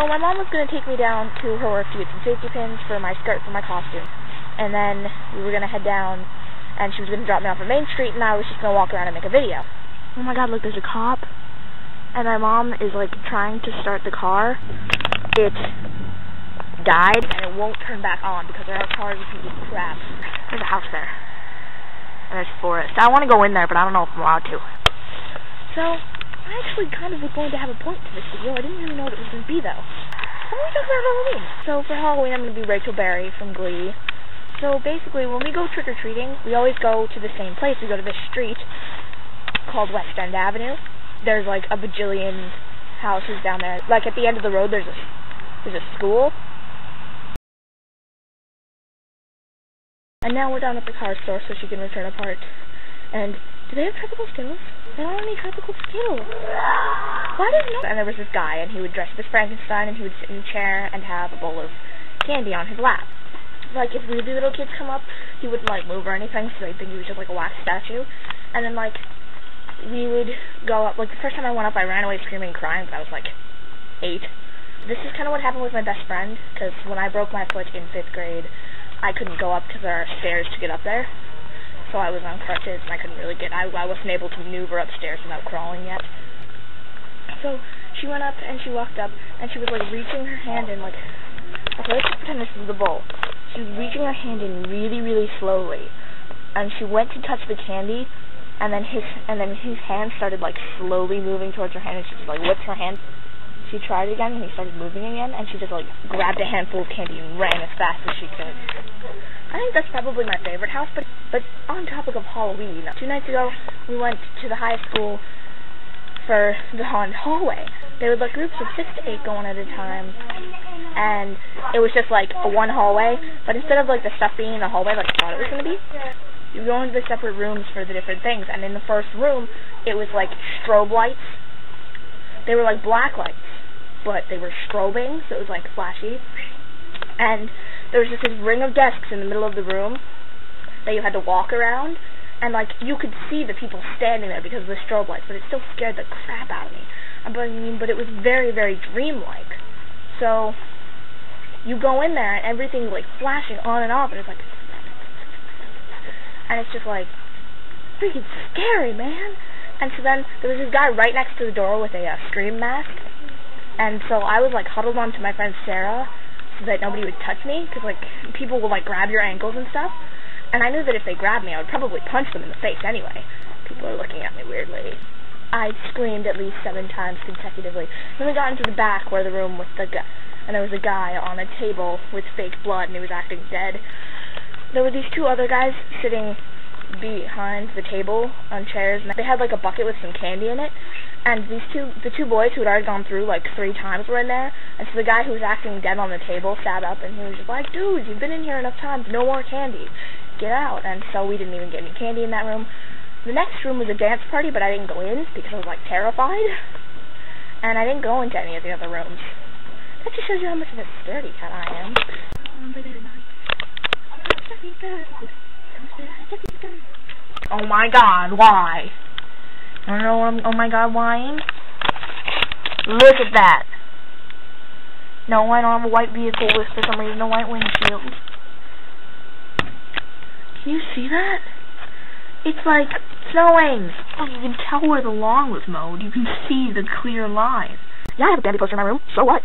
So my mom was going to take me down to her work to get some safety pins for my skirt for my costume. And then we were going to head down, and she was going to drop me off at Main Street, and I was just going to walk around and make a video. Oh my god, look, there's a cop. And my mom is, like, trying to start the car. It died, and it won't turn back on because our car is a piece of crap. There's a house there. And there's forest. I want to go in there, but I don't know if I'm allowed to. So, I actually kind of was going to have a point to this video. I didn't really know what it was going to be, though. Why don't we talk about Halloween? So, for Halloween, I'm going to be Rachel Berry from Glee. So, basically, when we go trick-or-treating, we always go to the same place. We go to this street called West End Avenue. There's, like, a bajillion houses down there. Like, at the end of the road, there's a school. And now we're down at the car store so she can return a part. And do they have tropical Skittles? They don't have any tropical Skittles. Why does no? And there was this guy, and he would dress up as Frankenstein, and he would sit in a chair and have a bowl of candy on his lap. Like, if really little kids come up, he wouldn't, like, move or anything, so they'd think he was just, like, a wax statue. And then, like, we would go up. Like, the first time I went up, I ran away screaming and crying, but I was, like, 8. This is kind of what happened with my best friend, because when I broke my foot in 5th grade, I couldn't go up because there are stairs to get up there. So I was on crutches, and I couldn't really I wasn't able to maneuver upstairs without crawling yet. So she went up, and she walked up, and she was, like, reaching her hand in, like, okay, let's pretend this is the bowl. She was reaching her hand in really, really slowly, and she went to touch the candy, and then his hand started, like, slowly moving towards her hand, and she just, like, whipped her hand. She tried it again, and he started moving again, and she just, like, grabbed a handful of candy and ran as fast as she could. I think that's probably my favorite house, but on topic of Halloween, 2 nights ago, we went to the high school for the haunted hallway. There were, like, groups of 6 to 8 going at a time, and it was just, like, one hallway, but instead of, like, the stuff being in the hallway like I thought it was going to be, you go into the separate rooms for the different things, and in the first room, it was, like, strobe lights. They were, like, black lights, but they were strobing, so it was, like, flashy. And there was just this ring of desks in the middle of the room that you had to walk around, and, like, you could see the people standing there because of the strobe lights, but it still scared the crap out of me. But it was very, very dreamlike. So, you go in there, and everything's, like, flashing on and off, and it's, like, and it's just, like, freaking scary, man. And so then, there was this guy right next to the door with a Scream mask, and so I was, like, huddled onto my friend Sarah, so that nobody would touch me, because, like, people will, like, grab your ankles and stuff, and I knew that if they grabbed me, I would probably punch them in the face anyway. People are looking at me weirdly. I screamed at least 7 times consecutively. Then we got into the back where the room with the guy, and there was a guy on a table with fake blood, and he was acting dead. There were these 2 other guys sitting behind the table on chairs, and they had, like, a bucket with some candy in it, and the 2 boys who had already gone through, like, 3 times were in there, and so the guy who was acting dead on the table sat up, and he was just like, dude, you've been in here enough times, no more candy, get out. And so we didn't even get any candy in that room. The next room was a dance party, but I didn't go in because I was, like, terrified, and I didn't go into any of the other rooms. That just shows you how much of a scaredy cat I am. Oh my god, why? I don't know what I'm, oh my god, whying? Look at that. No, I don't have a white vehicle with, for some reason, a white windshield. Can you see that? It's like snowing. Oh, you can tell where the lawn was mowed. You can see the clear line. Yeah, I have a candy poster in my room. So what?